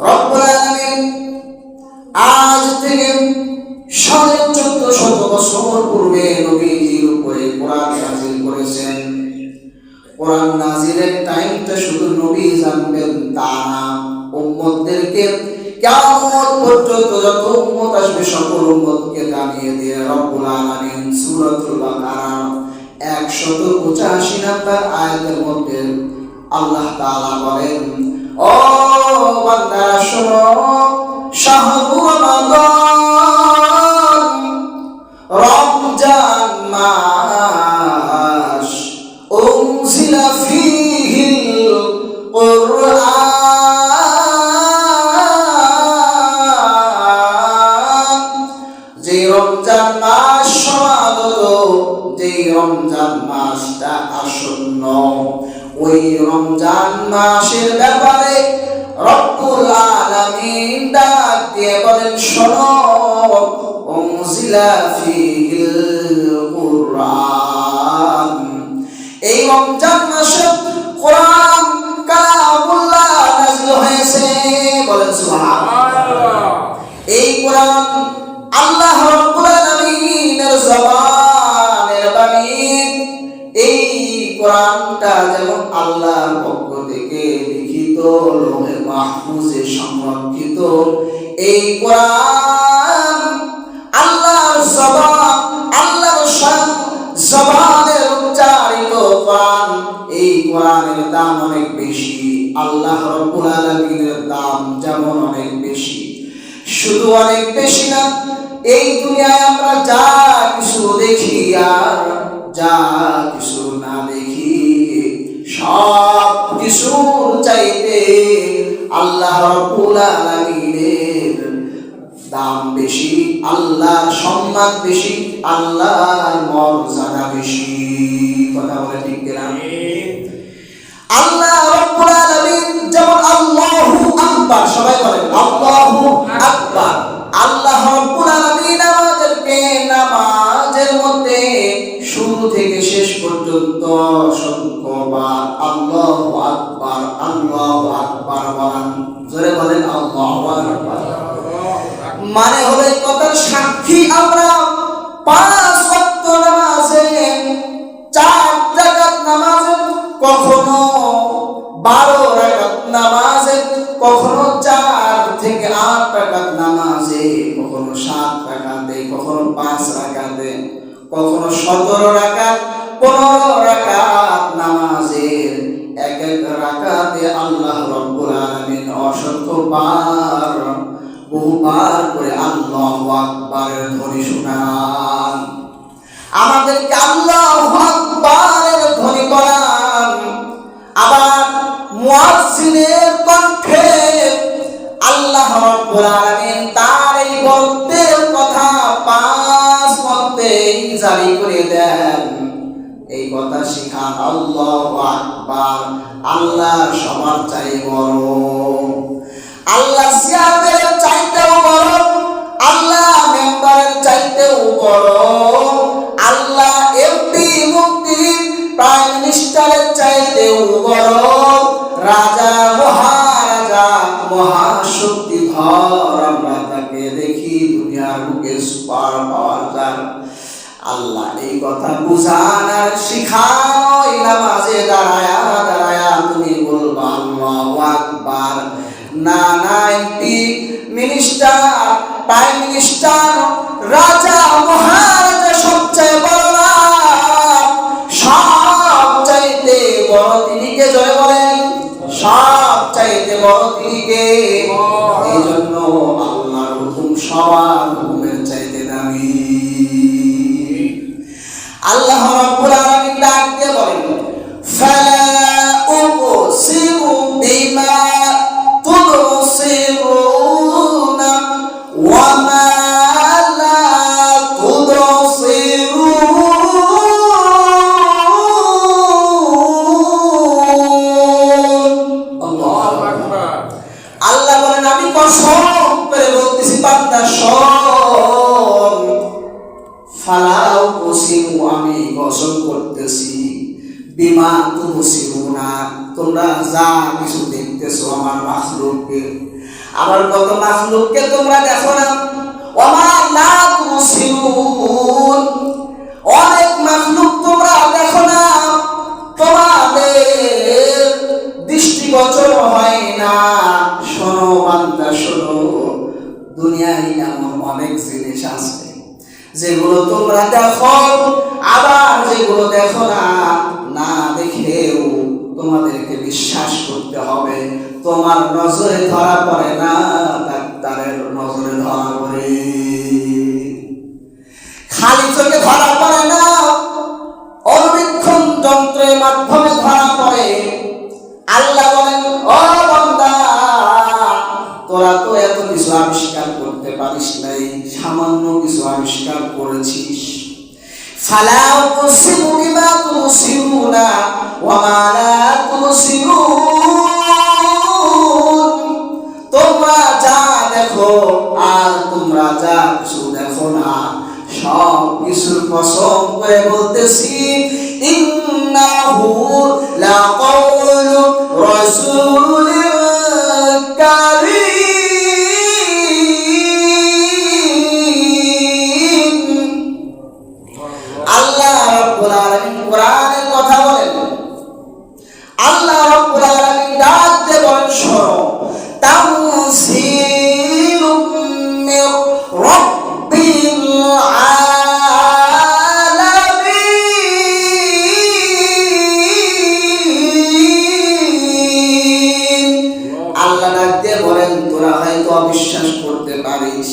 রব্বুল আলামিন আজ থেকে 1450 বছর পূর্বে নবীজির উপরে কোরআন নাযিল করেছেন। কোরআন নাযিলের টাইমটা শুধু নবী জানবেন তা না, উম্মতদেরকে কিয়ামত পর্যন্ত যত উম্মত আসবে সকল উম্মতকে জানিয়ে দিয়ে রব্বুল আলামিন সূরাতুল বাকারা 185 নম্বর আয়াতের মধ্যে আল্লাহ তাআলা বলেন, ও বান্দারা শোনো, শাহরু রমাদান, রমজান মাস, উনজিলা ফীহিল কুরআন, যে রমজান মাস সমাগত, যে রমজান মাসটা আসন্ন, ওই রমজান মাসের ব্যাপারে রব্বুল আলামিন ডাক দিয়ে বলেন, শোনো, উনজিলা ফীহিল কুরআন, এই রমজান মাসে কোরআন কালামুল্লাহ নাযিল হয়েছে। বলেন সুবহানাল্লাহ। এই কোরআন আল্লাহ রব্বুল আলামিনের জবানের বাণী। এই কোরআনটা যেমন আল্লাহর পক্ষ থেকে লিখিত, লৌহে মাহফুজে সংরক্ষিত, এই কোরআন আল্লাহর জবান, আল্লাহর জবানের উচ্চারিত কোরআন। এই কোরআনের দাম অনেক বেশি, আল্লাহ রব্বুল আলামিনের দাম যেমন অনেক বেশি, শুধু অনেক বেশি না, এই দুনিয়ায় আমরা যা কিছু দেখি আর যা কিছু না দেখি, সব কিছুর চাইতে আল্লাহ রাব্বুল আলামিনের দাম বেশি, আল্লাহর সম্মান বেশি, আল্লাহর মর্যাদা বেশি। কথা বলে ঠিক কিনা? আল্লাহ রাব্বুল আলামিন যেমন আল্লাহু আকবার, সবাই বলেন আল্লাহু আকবার। আল্লাহ রাব্বুল আলামিন আমাদেরকে নামাজের মধ্যে শুরু থেকে শেষ পর্যন্ত সংখ্যবার আল্লাহু আকবার, আল্লাহু আকবার বলেন, জোরে বলেন আল্লাহু আকবার। মানে হলো এই কথার সাক্ষী আমরা 5 ওয়াক্ত নামাজে, 4 রাকাত নামাজে, কখনো 12 রাকাত নামাজে, কখনো 4 থেকে 8 রাকাত নামাজে, কখনো 7 রাকাতে, কখনো 5 রাকাতে, কখনো 17 রাকাত, 15 রাকাত নামাজের এক এক রাকাতে আল্লাহ রাব্বুল আলামিন অসংখ্য বার, বহুবার করে আল্লাহু আকবারের ধ্বনি শোনান, আমাদেরকে আল্লাহু আকবারের ধ্বনি করান। আবার মুয়াজ্জিনের কণ্ঠে আল্লাহ রাব্বুল আলামিন তার এই বক্তের কথা 5 ওয়াক্তে জারি করে দেন। এই কথা শিখান, আল্লাহু আকবার, আল্লাহ সবার চাই বড়, আল্লাহ সিয়াদের চাইতেও বড়, আল্লাহ মেম্বারের চাইতেও বড়, আল্লাহ এমপি মন্ত্রী প্রাইম মিনিস্টারের চাইতেও বড়, রাজা মহারাজা মহাশক্তিধর আমরা তাকে দেখি দুনিয়ার বুকে সুপার পাওয়ার যার। আল্লাহ এই কথা বুঝান আর শিখান, ওই নামাজে দাঁড়ায়া দাঁড়ায়া তুমি বলবা আল্লাহু আকবার। না না, এমপি মিনিস্টার প্রাইম মিনিস্টার রাজা মহারাজা সবচেয়ে বড় না, সব চাইতে বড় তিনি কে? জয় বলেন, সব চাইতে বড় তিনি কে? এই জন্য আল্লাহর হুকুম সবার হুকুমের চাইতে দামি। আল্লাহ রাব্বুল আলামিন ডাক দিয়ে বলেন, ফালা উকসিমু বিমা তুবসিরুনা ওয়া মা লা তুবসিরুন। আল্লাহু আকবার। আল্লাহ বলেন, আমি কসম করে বলতেছি বান্দা শোন, ফালা উকসিমু, আমি কসম করতেছি বিমা তুবসিরুনা, তোমরা যা কিছু দেখতেছো আমার মাখলুককে, আবার কত মাখলুককে তোমরা দেখো না। ওমা লা তুবসিরুন, অনেক মাখলুক তোমরা দেখো না, তোমাদের দৃষ্টিগোচর হয় না। শোনো বান্দা শোনো, দুনিয়ায় এমন অনেক জিনিস আছে যেগুলো তোমরা দেখো, আবার যেগুলো দেখো না। না দেখেও তোমাদেরকে বিশ্বাস করতে হবে। তোমার নজরে ধরা পড়ে না, ডাক্তারের নজরে ধরা পড়ে। খালি চোখে ধরা পড়ে না, অনুবীক্ষণ যন্ত্রের মাধ্যমে ধরা পড়ে। আল্লাহ বলেন, ও বান্দা, তোরা তো এত কিছু আবিষ্কার করতে পারিস নাই, সামান্য কিছু আবিষ্কার করেছিস। ফালা উকসিমু বিমা তুবসিরুনা ওয়া মা লা তুবসিরুন, তোমরা যা দেখো আর তোমরা যা কিছু দেখো না, সব কিছুর কসম করে বলতেছি, ইন্নাহু লাকাউলু রাসূলিন কারীম। আল্লাহ রাব্বুল আলামিন কোরআনের কথা বলেন, আল্লাহ রাব্বুল আলামিন ডাক দিয়ে বলেন, শোনো, তানসীলুম মির রাব্বিল আলামিন। আল্লাহ ডাক দিয়ে বলেন, তোরা হয়তো অবিশ্বাস করতে পারিস,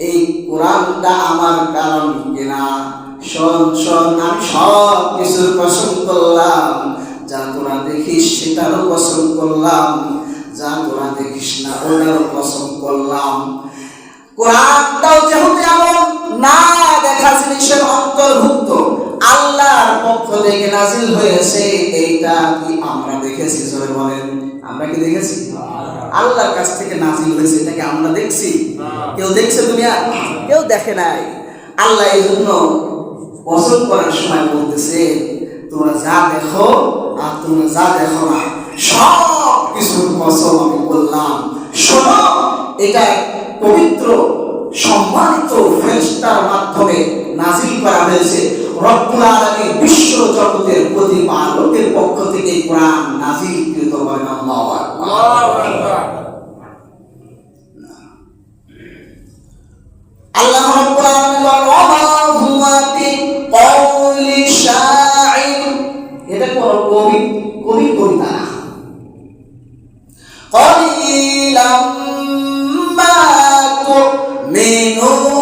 এই কোরআনটা আমার কালাম কিনা। শোন শোন, আমি সব কিছুর কসম করলাম, যা তোরা দেখিস সেটারও কসম করলাম, যা তোরা দেখিস না ওটারও কসম করলাম। কোরআনটাও যেহেতু এমন না দেখা জিনিসের অন্তর্ভুক্ত, আল্লাহর পক্ষ থেকে নাজিল হয়েছে, এইটা কি আমরা দেখেছি? জোরে বলেন, আমরা কি দেখেছি? আল্লাহর কাছ থেকে নাজিল হয়েছে, এটাকে আমরা দেখছি? কেউ দেখছে দুনিয়া? কেউ দেখে নাই। আল্লাহ এই জন্য কসম করার সময় বলতেছে, তোমরা যা দেখো আর তোমরা যা দেখো না, সব কিছুর কসম আমি বললাম। শোনো, এটা পবিত্র সম্মানিত ফেরেশতার মাধ্যমে নাজিল করা হয়েছে। রব্বুল আলামিন বিশ্ব জগতের প্রতিপালকের পক্ষ থেকে কোরআন নাজিলকৃত। বলেন আল্লাহু আকবার। আল্লাহ রাব্বুল আলামিন বলেন, ওমা হুয়া বিকাউলি শাইর, এটা কোন কবিতা না। ক্বালিলাম মা তুমিনুন,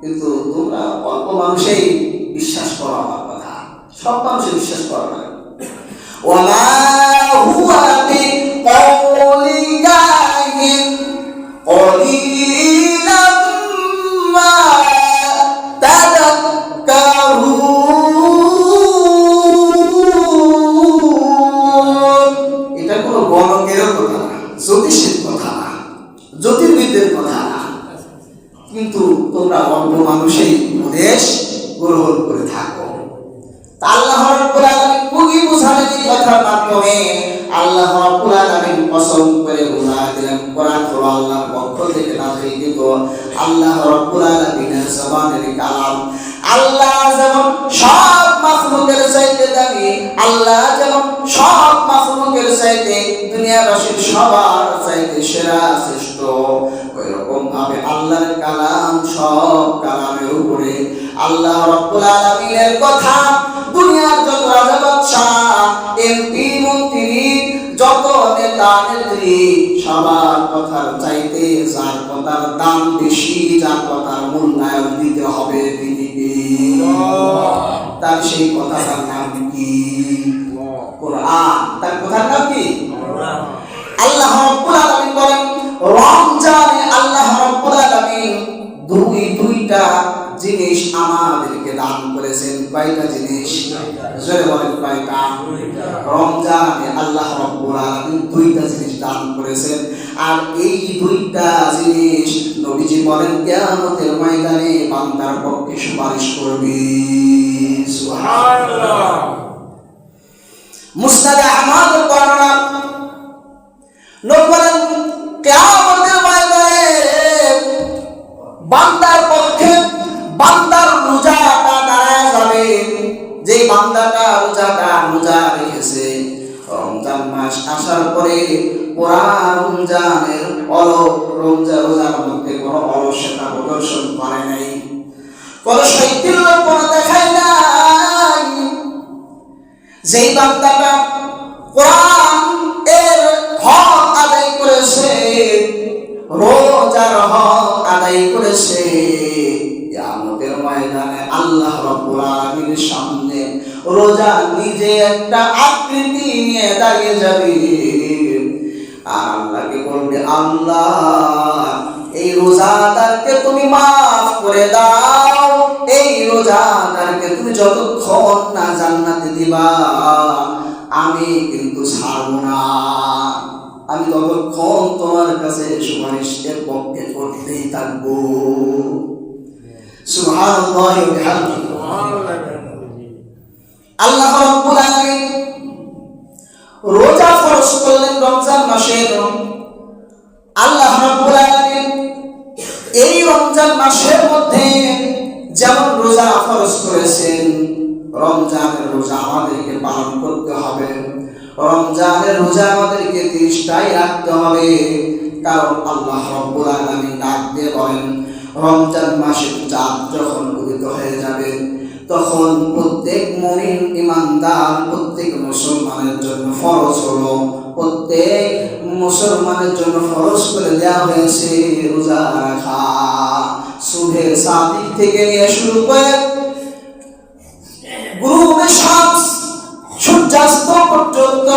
কিন্তু তোমরা অল্প মানুষই বিশ্বাস করো আমার কথা, সব মানুষই বিশ্বাস করো না। ওয়া মা হুয়া বিকাউলি কাহিন ক্বালিলাম মা তাযাক্কারুন, এটা কোনো গণকেরও কথা না, জ্যোতিষের কথা না, জ্যোতির্বিদদের কথা না, কিন্তু তোমরা অল্প মানুষই উপদেশ গ্রহণ করে থাকো। আল্লাহ রাব্বুল আলামিন বুঝি বুঝালেন এই কথার মাধ্যমে। আল্লাহ রাব্বুল আলামিন কসম করে বুঝায় দিলেন, কোরআন হলো আল্লাহর পক্ষ থেকে নাযিলকৃত, আল্লাহ রাব্বুল আলামিনের জবানের কালাম। আল্লাহ যেমন সব মাখলুকের চাইতে দামি, আল্লাহ যেমন সব মাখলুকের চাইতে দুনিয়াবাসীর সবার চাইতে সেরা শ্রেষ্ঠ, ওই রকম ভাবে আল্লাহর কালাম সব কালামের উপরে। আল্লাহ রাব্বুল আলামিনের কথা দুনিয়ার যত রাজা বাদশাহ, এমপি মন্ত্রী, যত নেতা নেত্রী, সবার কথার চাইতে যার কথার দাম বেশি, যার কথার মূল্যায়ন দিতে হবে, তিনি কে? তার সেই কথাটার নাম কি? কোরআন। তার কথার নাম কি? আল্লাহ রাব্বুল আলামিন বলেন, রমজানে আল্লাহ রাব্বুল আলামিন দুইটা জিনিস আমাদেরকে দান করেছেন। কয়টা জিনিস? জোরে বলেন, কয়টা? রমজানে আল্লাহ রাব্বুল আলামিন দুইটা জিনিস দান করেছেন। আর এই দুইটা জিনিস নবীজি বলেন কিয়ামতের ময়দানে বান্দার পক্ষে সুপারিশ করবে। সুবহানাল্লাহ। মুসনাদ আহমদ বর্ণনা, নবী বলেন কিয়ামতের ময়দানে বান্দার পক্ষে বান্দার রোজাটা দাঁড়ায় যাবে। যে বান্দাটা রোজা রেখেছে, রমজান মাস আসার পরে পুরা রমজানের রোজার মধ্যে কোনো অলসতা প্রদর্শন করে নাই, কোনো শৈথিল্যপনা দেখায় নাই, যেই বান্দাটা কোরআন এর হক আদায় করেছে, রোজার হক আদায় করেছে, কিয়ামতের ময়দানে আল্লাহ রাব্বুল আলামিনের সামনে রোজা নিজে একটা আকৃতি নিয়ে দাঁড়িয়ে যাবে আর আল্লাহকে বলবে, আল্লাহ এই রোজাদারকে তুমি মাফ করে দাও, এই রোজাদারকে তুমি যতক্ষণ না জান্নাতে দিবা আমি কিন্তু ছাড়ব না, আমি ততক্ষণ তোমার কাছে সুপারিশের পক্ষে করতেই থাকবো। সুবহানাল্লাহ ওয়া বিহামদিহি। আল্লাহ রাব্বুল আলামিন রোজা ফরজ করলেন রমজান মাসে। আল্লাহ রাব্বুল আলামিন এই রমজান মাসের মধ্যে যেমন রোজা ফরজ করেছেন, রমজানের রোজা আমাদেরকে পালন করতে হবে, রমজানের রোজা আমাদেরকে 30টাই রাখতে হবে। কারণ আল্লাহ রাব্বুল আলামিন ডাক দিয়ে বলেন, রমজান মাসের চাঁদ যখন উদিত হয়ে যাবে তখন প্রত্যেক মুমিন ইমানদার প্রত্যেক মুসলমানের জন্য ফরজ হলো, প্রত্যেক মুসলমানের জন্য ফরজ করে দেওয়া হয়েছে রোজা রাখা। সুবহে সাদিক থেকে নিয়ে শুরু করে গুরুবে শামস সূর্যাস্ত পর্যন্ত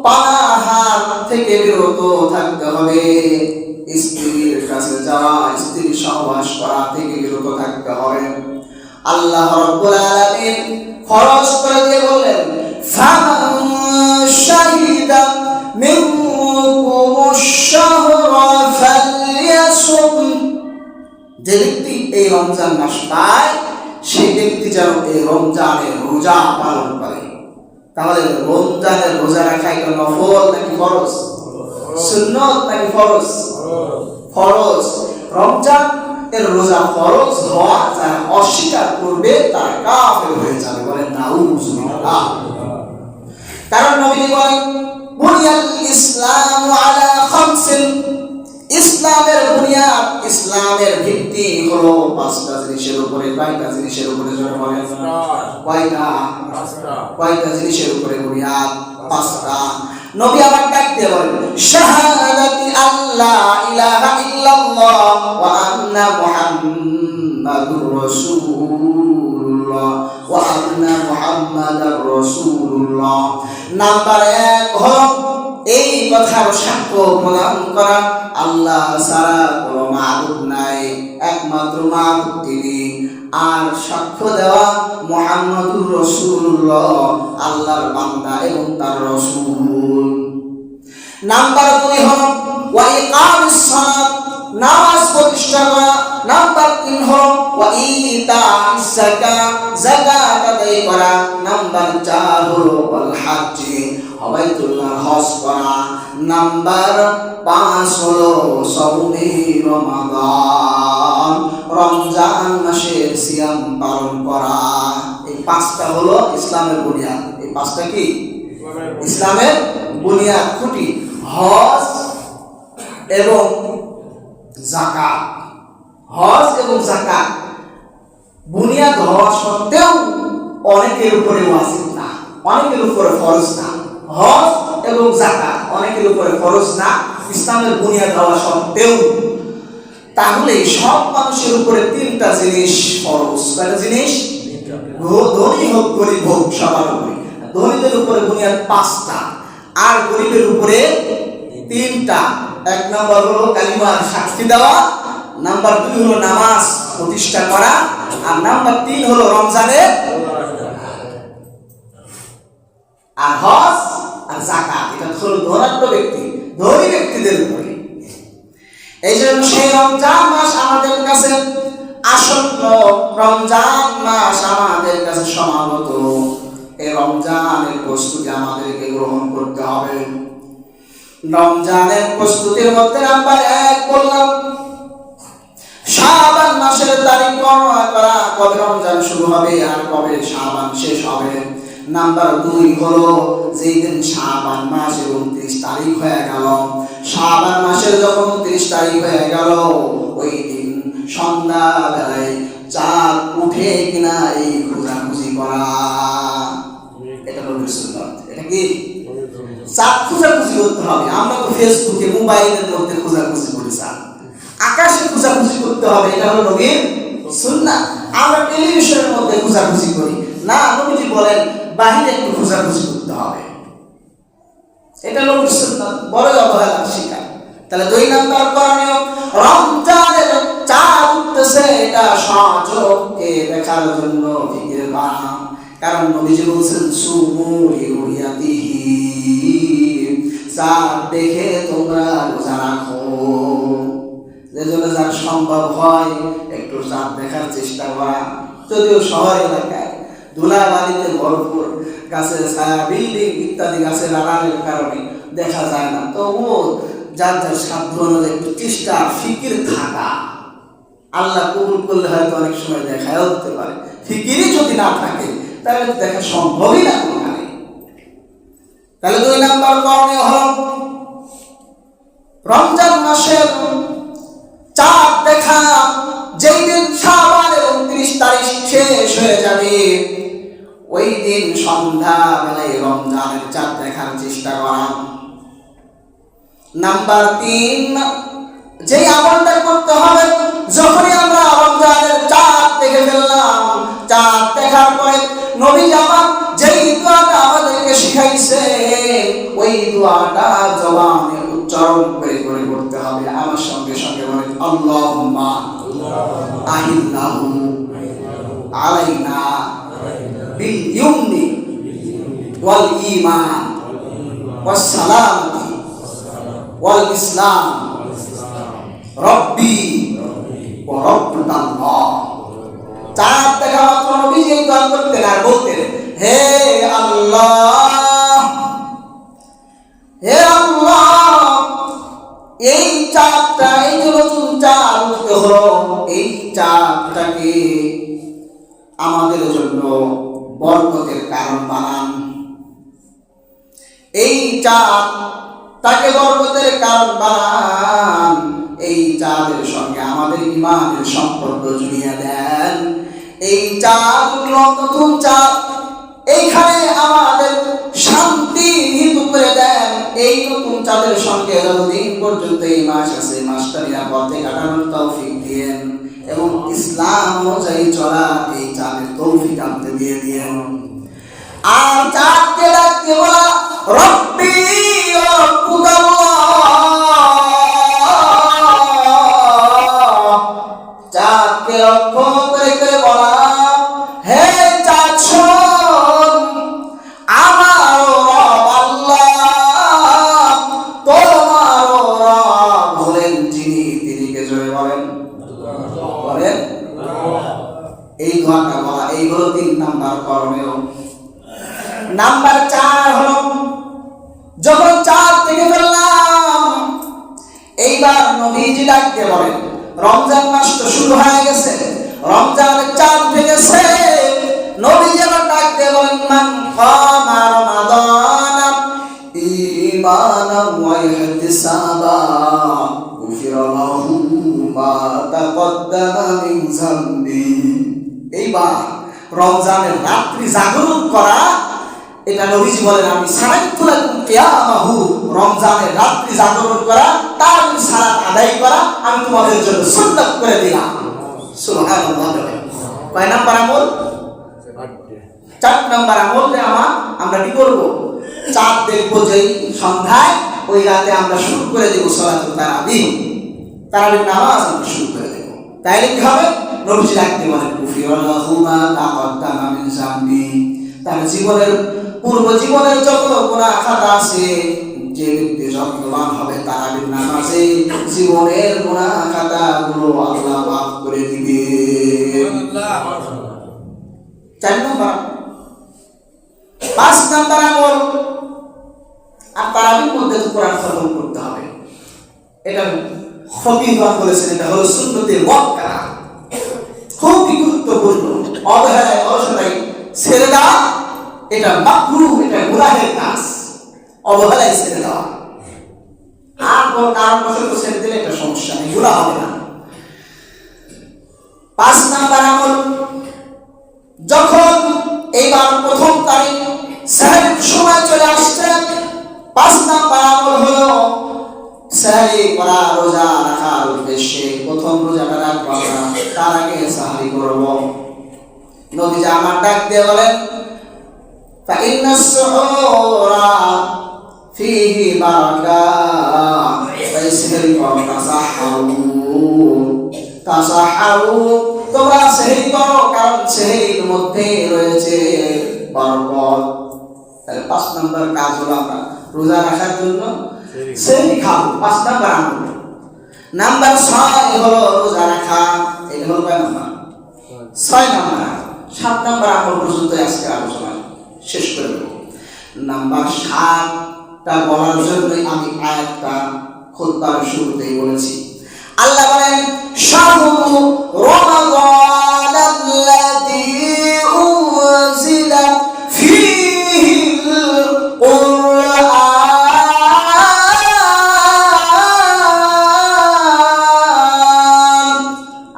পানাহার থেকে বিরত থাকতে হবে, স্ত্রীর কাছে যাওয়া, স্ত্রী সহবাস করা থেকে বিরত থাকতে হবে। আল্লাহ রাব্বুল আলামিন ফরজ করে দিয়ে বললেন, ফামান শাহিদা মিনকুমুশ শাহরা ফালইয়াসুম, যে ব্যক্তি এই রমজান মাস পায় সেই ব্যক্তি যেন এই রমজানের রোজা পালন করে। তাহলে রমজানের রোজা রাখা এটা নফল নাকি ফরজ? সুন্নাত নাকি ফরজ? ফরজ। রমজান এর রোজা ফরজ হওয়া যারা অস্বীকার করবে তারা কাফের হয়ে যাবে। বলেন নাউযুবিল্লাহ। কারণ নবী বলেন, বুনিয়াল ইসলামু আলা খামসিন, ইসলামের বুনিয়াদ, ইসলামের ভিত্তি হলো 5টা জিনিসের উপরে। কয়টা জিনিসের উপরে জোরে বলেন? কয়টা জিনিসের উপরে বুনিয়াদ? 5টা। নবী আবার ডাক দিয়ে বলেন, শাহাদাতি আল্লা ইলাহা ইল্লাল্লাহ ওয়া আন্না মুহাম্মাদুর রাসূলুল্লাহ ওয়া আন্না মুহাম্মাদার রাসূলুল্লাহ। নাম্বার 1 হলো এই কথার সাক্ষ্য প্রদান করা আল্লাহ ছাড়া কোনো মাবুদ নাই, একমাত্র মাবুদ তিনি, আর সাক্ষ্য দেওয়া মুহাম্মাদুর রাসূলুল্লাহ আল্লাহর বান্দা এবং তার রাসূল। নাম্বার 2 হলো ওয়া ইকামিস সালাত, নামাজ প্রতিষ্ঠা করা। নাম্বার 3 হলো ওয়া ইতাইস যাকাত, যাকাত আদায় করা। নাম্বার 4 হলো ওয়াল হজ্জ, বাইতুল্লাহ হজ করা। নাম্বার 5 হলো সাওমে রমাদান, রমজান মাসের সিয়াম পালন করা। এই 5টা হলো ইসলামের বুনিয়াদ। এই 5টা কি ইসলামের বুনিয়াদ, খুঁটি। হজ এবং যাকাত, হজ এবং যাকাত বুনিয়াদ হওয়া সত্ত্বেও অনেকের উপরে ওয়াজিব না, অনেকের উপরে ফরজ না। হজ এবং যাকাত অনেকের উপরে ফরজ না, ইসলামের বুনিয়াদ হওয়া সত্ত্বেও। তাহলে সব মানুষের উপরে 3টা জিনিস ফরজ। কয়টা জিনিস? ধনী হোক গরিব হোক সবার উপরে। ধনীদের উপরে বুনিয়াদ 5টা আর গরিবের উপরে 3টা। 1 নম্বর হলো কালিমার সাক্ষী দেওয়া, নাম্বার 2 হলো নামাজ প্রতিষ্ঠা করা, আর নাম্বার 3 হলো রমজানের আর হজ আর যাকাত। এটা হলো ধনাঢ্য ব্যক্তি, ধনী ব্যক্তিদের উপরে। এই জন্য সেই রমজান মাস আমাদের কাছে আসন্ন, রমজান মাস আমাদের কাছে সমাগত। এই রমজানের প্রস্তুতি আমাদেরকে গ্রহণ করতে হবে। রমজানের প্রস্তুতির মধ্যে নাম্বার 1 বললাম শাবান মাসের তারিখ গণনা করা, কবে রমজান শুরু হবে আর কবে শাবান শেষ হবে। নাম্বার 2 হলো যেই দিন শাবান মাসের 29 তারিখ হয়ে গেল, শাবান মাসের যখন 29 তারিখ হয়ে গেল, ওই দিন সন্ধ্যা বেলায় চাঁদ উঠে কিনা এই খোঁজাখুঁজি করা। এটা হলো সুন্নাত। এটা কি চাঁদ খোঁজাখুঁজি করতে হবে। আমরা তো ফেসবুকে মোবাইলের মধ্যে খোঁজাখুঁজি করি, চাঁদ আকাশে খোঁজাখুঁজি করতে হবে, এটা হলো নবীর সুন্নাত। আমরা টেলিভিশনের মধ্যে খোঁজাখুঁজি করি না, নবীজি বলেন বাহিরে একটু খোঁজাখুঁজি করতে হবে। এটা নবীর সুন্নাত, বড় অবহেলার শিকার। তাহলে 2 নাম্বার করণীয়, রমজানের চাঁদ উঠতেছে এটা সচক্ষে দেখার জন্য ফিকির করা। কারণ নবীজি বলছেন সুমু লিরুয়াতিহি, চাঁদ দেখে তোমরা রোজা রাখো। যেজন্য যার সম্ভব হয় একটু চাঁদ দেখার চেষ্টা করা। যদিও শহর এলাকায় ধুলাবালিতে ভরপুর, গাছের ছায়া, বিল্ডিং ইত্যাদি গাছের আড়ালের কারণে দেখা যায় না, তবুও যার যার সাধ্য অনুযায়ী একটু চেষ্টা, ফিকির থাকা। আল্লাহ কবুল করলে হয়তো অনেক সময় দেখাও হতে পারে। ফিকিরই যদি না থাকে তাহলে দেখা সম্ভবই না কোনখানে। তাহলে 2 নাম্বার করণীয় হলো রমজান মাসের চাঁদ দেখা। যেই দিন শাবানের 29 তারিখ শেষ হয়ে যাবে, ওই দিন সন্ধ্যা বেলায় রমজানের চাঁদ দেখার চেষ্টা করা। নাম্বার 3, যেই আমলটা করতে হবে, যখনই আমরা রমজানের চাঁদ দেখে ফেললাম, চাঁদ দেখার পরে নবী আমার যেই দোয়াটা আমাদেরকে শিখাইছে, ওই দোয়াটা জবানে উচ্চারণ করে করে করতে হবে। আমার সঙ্গে সঙ্গে বলেন আল্লাহুম্মা আহিল্লাহু আলাইনা বিল ইউমনি ওয়াল ঈমান ওয়াস সালামতি ওয়াল ইসলাম রব্বি ওয়া রব্বুকাল্লাহ। চাঁদ দেখা মাত্র নবীজি এই দোয়া করতেন আর বলতেন, হে আল্লাহ, হে আল্লাহ, এই চাঁদটা, এই যে নতুন চাঁদ উঠতে হলো, এই চাঁদটাকে আমাদের জন্য বরকতের কারণ বানান। এই চাঁদ তাকে বরকতের কারণ বানান। এই চাঁদের সঙ্গে আমাদের ঈমানের সম্পর্ক জড়িয়ে দেন। এই চাঁদ উঠল, নতুন চাঁদ, এইখানে আমাদের শান্তি হিতু করে দেন। এই নতুন চাঁদের সঙ্গে যতদিন পর্যন্ত এই মাস আছে, মাসটা নিরাপদে কাটানোর তৌফিক দিয়েন এবং ইসলাম অনুযায়ী চলা এই চাঁদের তৌফিক আপনি দিয়ে দিয়েন। আর চাঁদকে ডাকতে বলা রব্বি ওয়া রব্বুকাল্লাহ, চাঁদকে লক্ষ্য করে করে বলা, হে চাঁদ শোন, আমার রব আল্লাহ, তোমার রব হলেন যিনি, তিনি কে জোরে বলেন, বলেন। এই দোয়াটা বলা, এই হলো 3 নাম্বার করণীয়। নাম্বার 4 হলো যখন চাঁদ থেকে ফেললাম, এইবার নবীজি ডাকতে বলেন, রমজান মাস তো শুরু হয়ে গেছে, রমজানের চাঁদ উঠে গেছে, নবীজি আবার ডাকতে বলেন, মান কামা রমাদান ঈমানান ওয়া ইহতিসাবান গুফিরা লাহু মা তাকদ্দামা মিন যামবি। এইবার রমজানের রাত্রি জাগরণ করা, এটা নবীজি বলেন, আমি সারাইতুলাকুম কিয়ামাহু, রমজানের রাত্রি জাগরণ করা, তার সালাত আদায় করা আমি তোমাদের জন্য সুন্নাত করে দিলাম। সুবহানাল্লাহ। কয় নাম্বার আমল? 4 নাম্বার আমল যে আমরা কি করব? চাঁদ দেখবো যেই সন্ধ্যায়, ওই রাতে আমরা শুরু করে দেব সালাতুল তারাবিহ, তারাবির নামাজ আমরা শুরু করে দেব। তাইলে কি হবে? নবীজি ডাকতে বলেন, গুফিরা লাহু মা তাকদ্দামা মিন যামবি, তার জীবনের পূর্ব জীবনের যত গুনাহ খাতা আছে যে ব্যক্তি যত্নবান হবে তারাবির নামাজে জীবনের গুনাহ খাতাগুলো আল্লাহ মাফ করে দিবে। 4 নম্বর। 5 নম্বর আমল, আর তারাবির মধ্যে কোরআন খতম করতে হবে। এটা ফকিহগণ বলেছেন এটা হলো সুন্নতে মুআক্কাদা, খুবই গুরুত্বপূর্ণ। অবহেলায় অলসতায় ছেড়ে দেওয়া এটা মাকরুহ, এটা গুনাহের কাজ। অবহেলায় ছেড়ে দেওয়া আর কোন কারণবশত ছেড়ে দিলে এটা সমস্যা নেই, গুনাহ হবে না। 5 নাম্বার আমল, যখন এইবার প্রথম তারিখ সাহেব সময় চলে আসছে, 5 নাম্বার আমল হলো সাহরি করা, রোজা রাখার উদ্দেশ্যে প্রথম রোজাটা রাখবো আমরা, তার আগে সাহরি করব। নবীজি আমার ডাক দিয়ে বলেন فإن السحور فيه بركة فاسهروا تسحروا তোমরা সেহরি করো, কারণ সেহরির মধ্যে রয়েছে বরকত। তাহলে 5 নম্বর কাজ হলো আমরা রোজা রাখার জন্য সেহরি খাবো, 5 নম্বর আমল। নাম্বার 6 হলো রোজা রাখা, এটা হলো কয় নাম্বার? 6 নাম্বার। 7 নাম্বার আমল পর্যন্ত আজকে আলোচনা শেষ করে দেব। নাম্বার 7টা বলার জন্য আমি আয়াতটা খুতবার শুরুতেই বলেছি। আল্লাহ বলেন শাহরু রমাদানাল্লাযী উনজিলা ফীহিল কুরআন।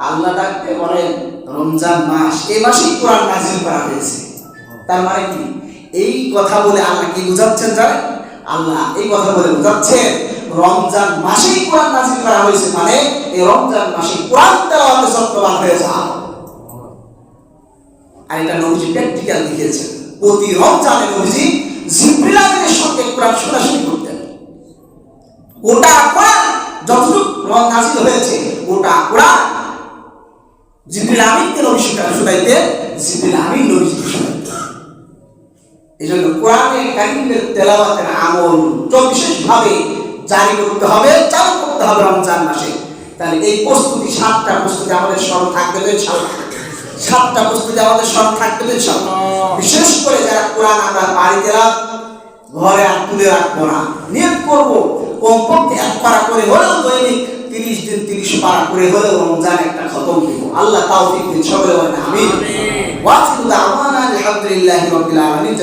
আল্লাহ ডাকতে বলেন রমজান মাস, এই মাসেই কোরআন নাযিল করা হয়েছে। তার মানে কি? এই কথা বলে আল্লাহ কি বুঝাচ্ছেন জানেন? আল্লাহ এই কথা বলে বুঝাচ্ছেন রমজান মাসেই কোরআন নাযিল করা হয়েছে, মানে এই রমজান মাসে কোরআন তেলাওয়াতে যত্নবান হয়ে যাও। আর এটা নবীজি প্র্যাকটিক্যাল দেখিয়েছেন। প্রতি রমজানে নবীজি জিবরিল আমিনের সঙ্গে কোরআন শোনাশুনি করতেন। গোটা কোরআন যতটুকু নাযিল হয়েছে গোটা কোরআন জিবরিল আমিনকে নবী শোনাইতেন, জিবরিল আমিন নবীজিকে শোনাইতেন। এই জন্য কোরআনের কারিমের তেলাওয়াতের আমল বিশেষভাবে জারি করতে হবে, চালু করতে হবে রমজান মাসে। তাহলে এই প্রস্তুতি 7টা প্রস্তুতি আমাদের স্মরণ থাকতে হবে ইনশাআল্লাহ। 7টা প্রস্তুতি আমাদের স্মরণ থাকতে হবে ইনশাআল্লাহ। বিশেষ করে যারা কোরআন আমরা বাড়িতে ঘরে আর তুলে রাখবো না, নিয়ত করবো কমপক্ষে 1 পারা করে হলেও দৈনিক 30 দিন 30 পারা করে হলেও রমজান একটা খতম দিব। আল্লাহ তাওফিক দিন, সকলে বলেন আমিন। ওয়া আখিরু দাওয়ানা আলহামদুলিল্লাহি রাব্বিল আলামিন।